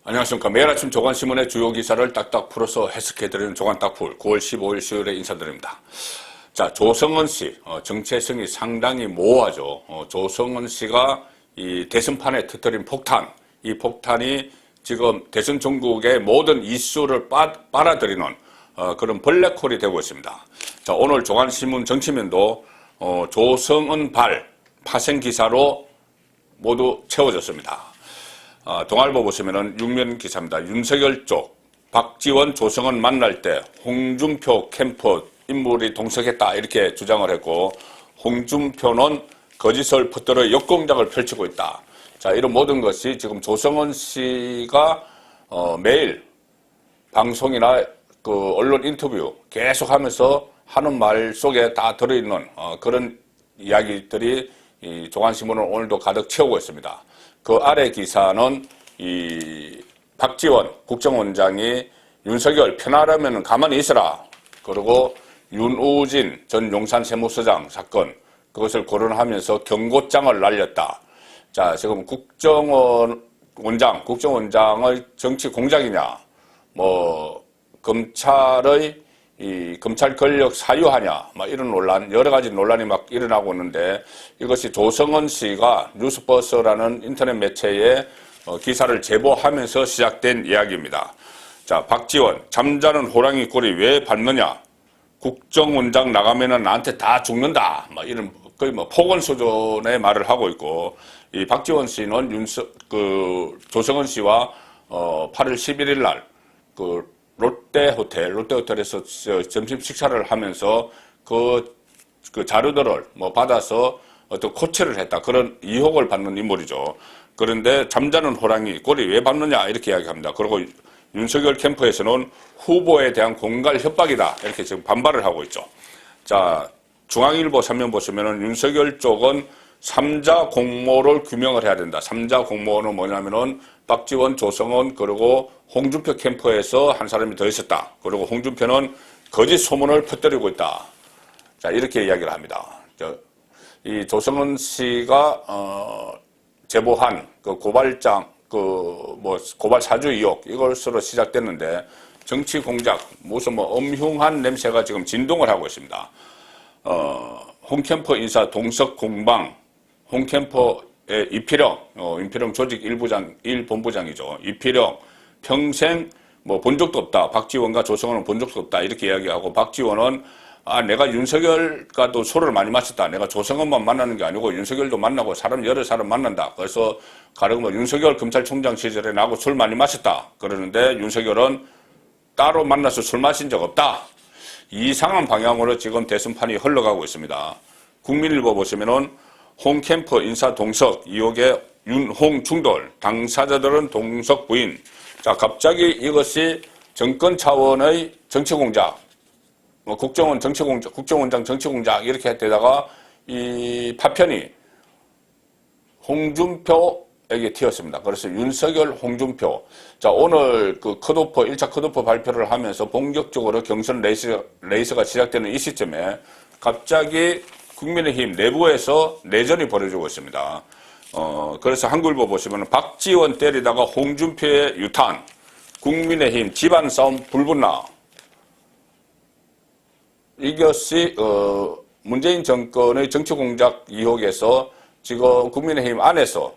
안녕하십니까. 매일 아침 조간신문의 주요 기사를 딱딱 풀어서 해석해드리는 조간딱풀 9월 15일 수요일에 인사드립니다. 자, 조성은 씨, 정체성이 상당히 모호하죠. 조성은 씨가 이 대선판에 터뜨린 폭탄, 이 폭탄이 지금 대선 전국의 모든 이슈를 빨아들이는 그런 블랙홀이 되고 있습니다. 자, 오늘 조간신문 정치면도 조성은 발 파생 기사로 모두 채워졌습니다. 동아일보 보시면은 6면 기사입니다. 윤석열 쪽 박지원, 조성은 만날 때 홍준표 캠프 인물이 동석했다 이렇게 주장을 했고, 홍준표는 거짓을 퍼뜨려 역공작을 펼치고 있다. 자, 이런 모든 것이 지금 조성은 씨가 매일 방송이나 그 언론 인터뷰 계속하면서 하는 말 속에 다 들어있는 그런 이야기들이 이 조간신문을 오늘도 가득 채우고 있습니다. 그 아래 기사는 이 박지원 국정원장이 윤석열 편하려면 가만히 있어라. 그리고 윤우진 전 용산 세무서장 사건, 그것을 거론하면서 경고장을 날렸다. 자, 지금 국정원장의 정치 공작이냐, 검찰의 검찰 권력 사유하냐, 이런 논란, 여러 가지 논란이 막 일어나고 있는데, 이것이 조성은 씨가 뉴스버스라는 인터넷 매체에 기사를 제보하면서 시작된 이야기입니다. 자, 박지원, 잠자는 호랑이 꼬리 왜 밟느냐? 국정원장 나가면은 나한테 다 죽는다. 이런 거의 폭언 수준의 말을 하고 있고, 이 박지원 씨는 조성은 씨와 8월 11일 날 롯데호텔에서 점심 식사를 하면서 그 자료들을 받아서 어떤 코치를 했다. 그런 의혹을 받는 인물이죠. 그런데 잠자는 호랑이 꼬리 왜 밟느냐 이렇게 이야기합니다. 그리고 윤석열 캠프에서는 후보에 대한 공갈 협박이다 이렇게 지금 반발을 하고 있죠. 자, 중앙일보 3면 보시면은 윤석열 쪽은 3자 공모를 규명을 해야 된다. 3자 공모는 뭐냐면은 박지원, 조성은 그리고 홍준표 캠프에서 한 사람이 더 있었다. 그리고 홍준표는 거짓 소문을 퍼뜨리고 있다. 자, 이렇게 이야기를 합니다. 이 조성은 씨가 제보한 그 고발장, 고발 사주 의혹, 이것으로 시작됐는데, 정치 공작, 무슨 엄흉한 냄새가 지금 진동을 하고 있습니다. 홍캠프 인사 동석 공방, 홍캠프의 이필영 조직 1본부장이죠. 이필영, 평생 본 적도 없다. 박지원과 조성은은 본 적도 없다. 이렇게 이야기하고, 박지원은 내가 윤석열과도 술을 많이 마셨다. 내가 조성은만 만나는 게 아니고 윤석열도 만나고 여러 사람 만난다. 그래서 가령 윤석열 검찰총장 시절에 나하고 술 많이 마셨다. 그러는데 윤석열은 따로 만나서 술 마신 적 없다. 이상한 방향으로 지금 대선판이 흘러가고 있습니다. 국민일보 보시면은 홍캠프 인사 동석 의혹의 윤홍 충돌, 당사자들은 동석 부인. 자, 갑자기 이것이 정권 차원의 정치 공작, 국정원장 정치 공작 이렇게 되다가 이 파편이 홍준표에게 튀었습니다. 그래서 윤석열, 홍준표. 자, 오늘 그 1차 컷오프 발표를 하면서 본격적으로 경선 레이스가 시작되는 이 시점에 갑자기 국민의힘 내부에서 내전이 벌어지고 있습니다. 그래서 한국일보 보시면 박지원 때리다가 홍준표의 유탄, 국민의힘 집안 싸움 불붙나. 이것이 문재인 정권의 정치 공작 의혹에서 지금 국민의힘 안에서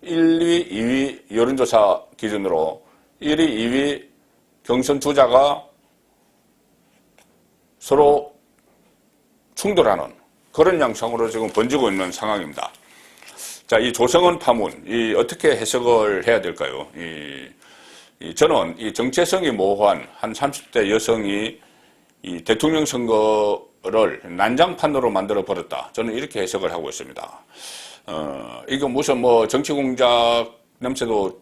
1위, 2위 여론조사 기준으로 1위, 2위 경선 주자가 서로 충돌하는 그런 양상으로 지금 번지고 있는 상황입니다. 자, 이 조성은 파문, 어떻게 해석을 해야 될까요? 저는 이 정체성이 모호한 한 30대 여성이 이 대통령 선거를 난장판으로 만들어 버렸다. 저는 이렇게 해석을 하고 있습니다. 이거 무슨 정치 공작 냄새도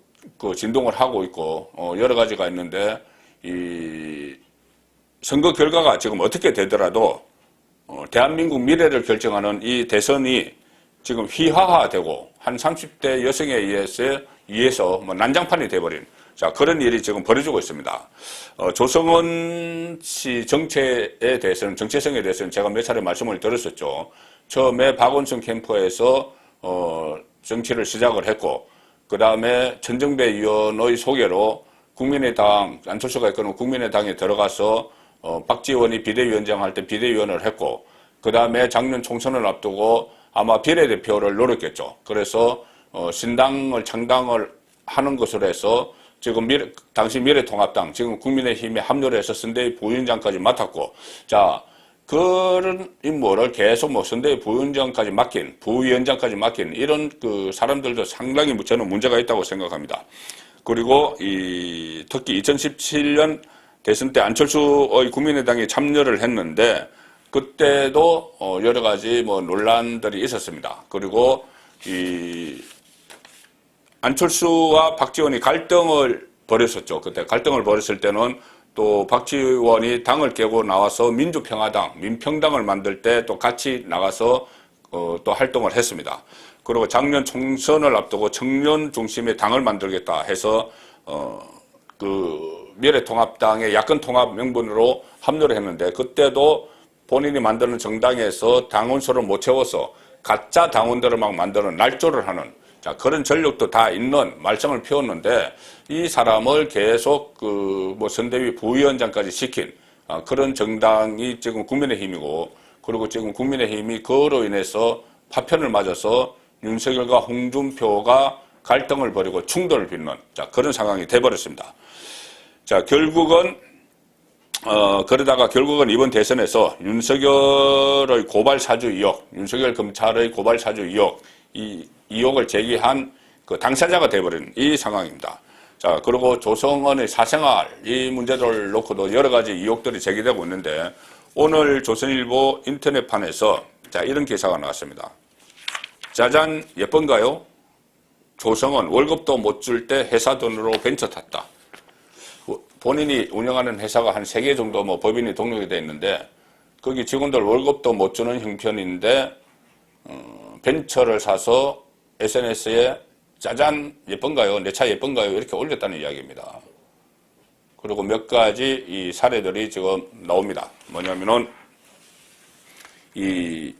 진동을 하고 있고, 여러 가지가 있는데, 이 선거 결과가 지금 어떻게 되더라도, 대한민국 미래를 결정하는 이 대선이 지금 휘하화되고, 한 30대 여성에 의해서 난장판이 돼버린, 자, 그런 일이 지금 벌어지고 있습니다. 조성은 씨 정체성에 대해서는 제가 몇 차례 말씀을 드렸었죠. 처음에 박원순 캠프에서 정치를 시작을 했고, 그 다음에 천정배 의원의 소개로 국민의당, 안철수가 이끄는 국민의당에 들어가서 박지원이 비대위원장 할 때 비대위원을 했고, 그 다음에 작년 총선을 앞두고 아마 비례대표를 노렸겠죠. 그래서 신당을 창당을 하는 것으로 해서 지금 당시 미래통합당, 지금 국민의힘에 합류를 해서 선대위 부위원장까지 맡았고, 자, 그런 인물을 계속 선대위 부위원장까지 맡긴 이런 그 사람들도 상당히 저는 문제가 있다고 생각합니다. 그리고 특히 2017년 대선 때 안철수의 국민의당에 참여를 했는데, 그때도 여러 가지 논란들이 있었습니다. 그리고 안철수와 박지원이 갈등을 벌였었죠. 그때 갈등을 벌였을 때는 또 박지원이 당을 깨고 나와서 민주평화당, 민평당을 만들 때 또 같이 나가서 또 활동을 했습니다. 그리고 작년 총선을 앞두고 청년 중심의 당을 만들겠다 해서 그 미래통합당의 야권통합 명분으로 합류를 했는데, 그때도 본인이 만드는 정당에서 당원수를 못 채워서 가짜 당원들을 막 만드는 날조를 하는, 자, 그런 전력도 다 있는 말썽을 피웠는데, 이 사람을 계속 선대위 부위원장까지 시킨 그런 정당이 지금 국민의힘이고, 그리고 지금 국민의힘이 그로 인해서 파편을 맞아서 윤석열과 홍준표가 갈등을 벌이고 충돌을 빚는, 자, 그런 상황이 돼버렸습니다. 자, 그러다가 결국은 이번 대선에서 윤석열의 고발 사주 의혹, 윤석열 검찰의 고발 사주 의혹, 이 의혹을 제기한 그 당사자가 돼버린 이 상황입니다. 자, 그리고 조성은의 사생활, 이 문제를 놓고도 여러 가지 의혹들이 제기되고 있는데, 오늘 조선일보 인터넷판에서 자, 이런 기사가 나왔습니다. 짜잔, 예쁜가요? 조성은 월급도 못 줄 때 회사 돈으로 벤처 탔다. 본인이 운영하는 회사가 한 3개 정도 법인이 등록이 되어 있는데, 거기 직원들 월급도 못 주는 형편인데 벤처를 사서 SNS에 짜잔, 예쁜가요? 내 차 예쁜가요? 이렇게 올렸다는 이야기입니다. 그리고 몇 가지 이 사례들이 지금 나옵니다. 뭐냐면은 이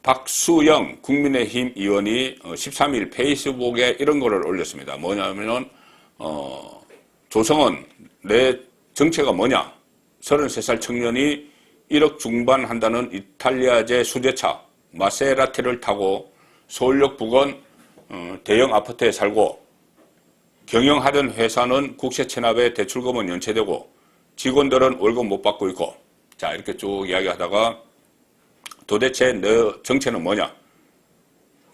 박수영 국민의힘 의원이 13일 페이스북에 이런 거를 올렸습니다. 뭐냐면은 조성은 내 정체가 뭐냐? 33살 청년이 1억 중반 한다는 이탈리아제 수제차 마세라티를 타고 서울역 부근 대형 아파트에 살고, 경영하던 회사는 국세 체납에 대출금은 연체되고 직원들은 월급 못 받고 있고, 자, 이렇게 쭉 이야기하다가 도대체 너 정체는 뭐냐?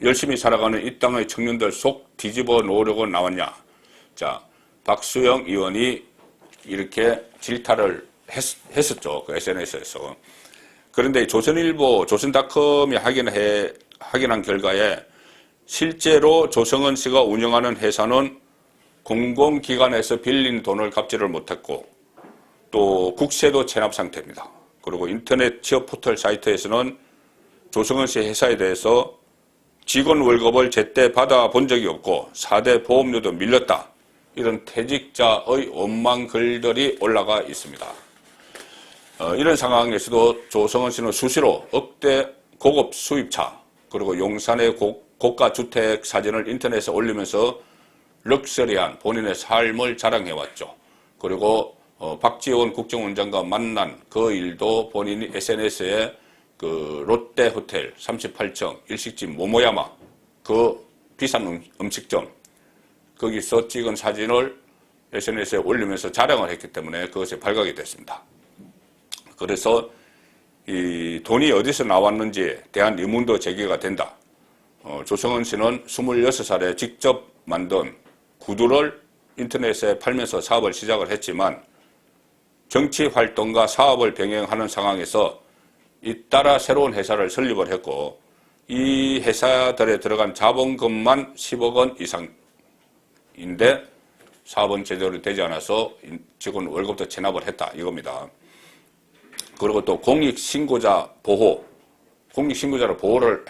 열심히 살아가는 이 땅의 청년들 속 뒤집어 놓으려고 나왔냐? 자, 박수영 의원이 이렇게 질타를 했었죠. 그 SNS에서. 그런데 조선일보, 조선닷컴이 확인한 결과에 실제로 조성은 씨가 운영하는 회사는 공공기관에서 빌린 돈을 갚지를 못했고, 또 국세도 체납 상태입니다. 그리고 인터넷 취업 포털 사이트에서는 조성은 씨 회사에 대해서 직원 월급을 제때 받아본 적이 없고 4대 보험료도 밀렸다, 이런 퇴직자의 원망 글들이 올라가 있습니다. 이런 상황에서도 조성은 씨는 수시로 억대 고급 수입차, 그리고 용산의 고가 주택 사진을 인터넷에 올리면서 럭셔리한 본인의 삶을 자랑해왔죠. 그리고 박지원 국정원장과 만난 그 일도 본인이 SNS에 그 롯데 호텔 38층 일식집 모모야마, 그 비싼 음식점, 거기서 찍은 사진을 SNS에 올리면서 자랑을 했기 때문에 그것이 발각이 됐습니다. 그래서 이 돈이 어디서 나왔는지에 대한 의문도 제기가 된다. 조성은 씨는 26살에 직접 만든 구두를 인터넷에 팔면서 사업을 시작을 했지만, 정치 활동과 사업을 병행하는 상황에서 잇따라 새로운 회사를 설립을 했고, 이 회사들에 들어간 자본금만 10억 원 이상인데 사업은 제대로 되지 않아서 직원 월급도 체납을 했다, 이겁니다. 그리고 또 공익신고자 보호, 공익신고자를 보호를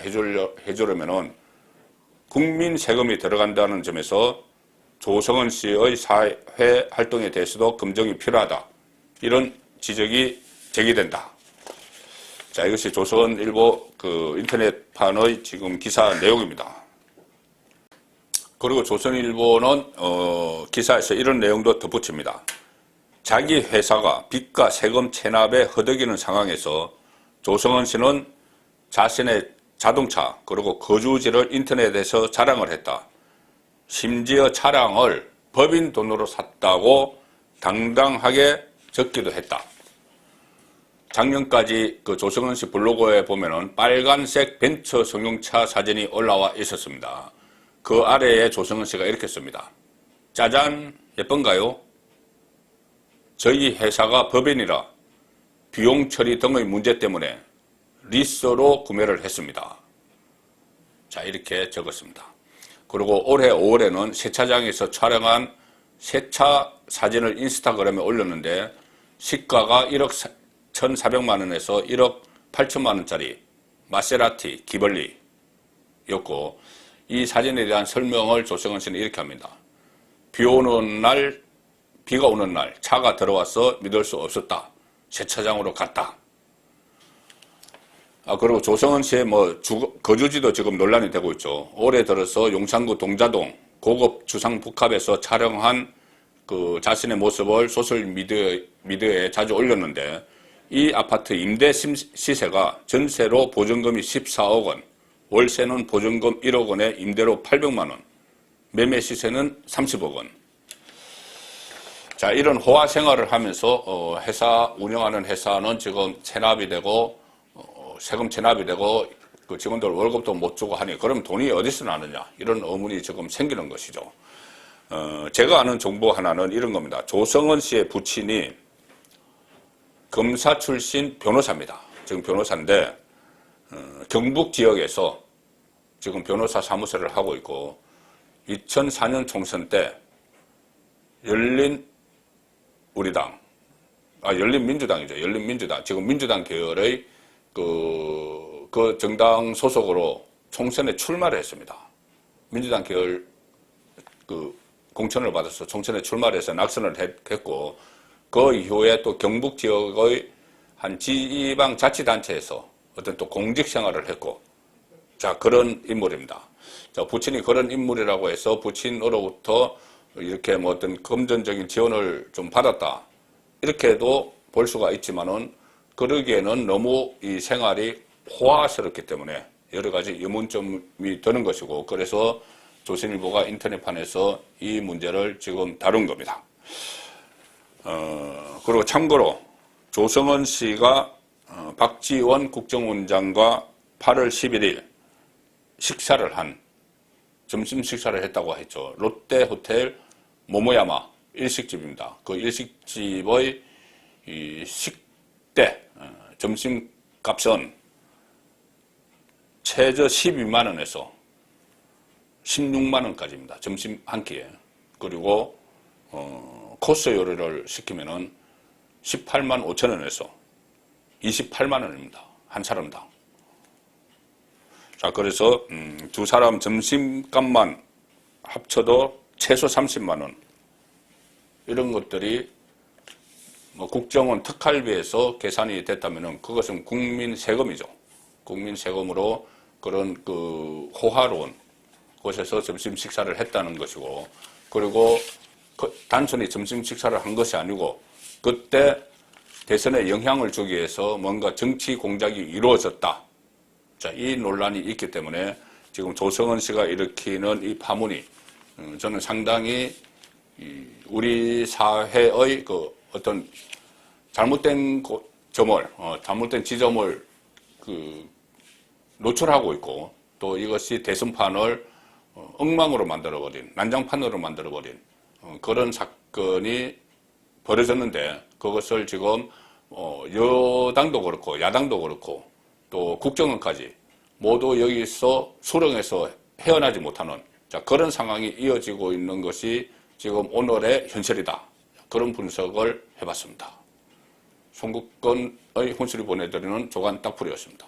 해주려면은 국민 세금이 들어간다는 점에서 조성은 씨의 사회 활동에 대해서도 검증이 필요하다, 이런 지적이 제기된다. 자, 이것이 조선일보 그 인터넷판의 지금 기사 내용입니다. 그리고 조선일보는 기사에서 이런 내용도 덧붙입니다. 자기 회사가 빚과 세금 체납에 허덕이는 상황에서 조성은 씨는 자신의 자동차 그리고 거주지를 인터넷에서 자랑을 했다. 심지어 차량을 법인 돈으로 샀다고 당당하게 적기도 했다. 작년까지 그 조성은 씨 블로그에 보면은 빨간색 벤츠 승용차 사진이 올라와 있었습니다. 그 아래에 조성은 씨가 이렇게 씁니다. 짜잔, 예쁜가요? 저희 회사가 법인이라 비용 처리 등의 문제 때문에 리스로 구매를 했습니다. 자, 이렇게 적었습니다. 그리고 올해 5월에는 세차장에서 촬영한 세차 사진을 인스타그램에 올렸는데 시가가 1억 1,400만 원에서 1억 8천만 원짜리 마세라티 기벌리였고, 이 사진에 대한 설명을 조성은 씨는 이렇게 합니다. 비가 오는 날 차가 들어와서 믿을 수 없었다. 세차장으로 갔다. 그리고 조성은 씨의 거주지도 지금 논란이 되고 있죠. 올해 들어서 용산구 동자동 고급 주상복합에서 촬영한 그 자신의 모습을 소셜 미디어에 자주 올렸는데, 이 아파트 임대 시세가 전세로 보증금이 14억 원, 월세는 보증금 1억 원에 임대료 800만 원, 매매 시세는 30억 원. 자, 이런 호화 생활을 하면서 회사 운영하는 회사는 지금 체납이 되고 세금 체납이 되고 그 직원들 월급도 못 주고 하니 그럼 돈이 어디서 나느냐, 이런 의문이 지금 생기는 것이죠. 제가 아는 정보 하나는 이런 겁니다. 조성은 씨의 부친이 검사 출신 변호사입니다. 지금 변호사인데 경북 지역에서 지금 변호사 사무소를 하고 있고, 2004년 총선 때 열린민주당이죠. 열린민주당. 지금 민주당 계열의 그 정당 소속으로 총선에 출마를 했습니다. 민주당 계열 공천을 받아서 총선에 출마를 해서 낙선을 했고, 그 이후에 또 경북 지역의 한 지방 자치단체에서 어떤 또 공직 생활을 했고, 자, 그런 인물입니다. 자, 부친이 그런 인물이라고 해서 부친으로부터 이렇게 어떤 금전적인 지원을 좀 받았다, 이렇게도 볼 수가 있지만은, 그러기에는 너무 이 생활이 호화스럽기 때문에 여러 가지 의문점이 드는 것이고, 그래서 조선일보가 인터넷판에서 이 문제를 지금 다룬 겁니다. 그리고 참고로 조성은 씨가 박지원 국정원장과 8월 11일 점심 식사를 했다고 했죠. 롯데 호텔 모모야마 일식집입니다. 그 일식집의 이 식대 점심값은 최저 12만 원에서 16만 원까지입니다. 점심 한 끼에. 그리고 코스 요리를 시키면은 18만 5천 원에서 28만 원입니다. 한 사람당. 자, 그래서 두 사람 점심값만 합쳐도 최소 30만 원. 이런 것들이 국정원 특활비에서 계산이 됐다면은 그것은 국민 세금이죠. 국민 세금으로 그런 호화로운 곳에서 점심 식사를 했다는 것이고, 그리고 단순히 점심 식사를 한 것이 아니고 그때 대선에 영향을 주기 위해서 뭔가 정치 공작이 이루어졌다. 자, 이 논란이 있기 때문에 지금 조성은 씨가 일으키는 이 파문이 저는 상당히 우리 사회의 어떤 잘못된 잘못된 지점을 노출하고 있고, 또 이것이 대선판을 엉망으로 만들어버린, 난장판으로 만들어버린 그런 사건이 벌어졌는데, 그것을 지금 여당도 그렇고 야당도 그렇고 또 국정원까지 모두 여기서 수렁에서 헤어나지 못하는, 자, 그런 상황이 이어지고 있는 것이 지금 오늘의 현실이다. 그런 분석을 해봤습니다. 송국건의 혼술이 보내드리는 조간 딱풀이었습니다.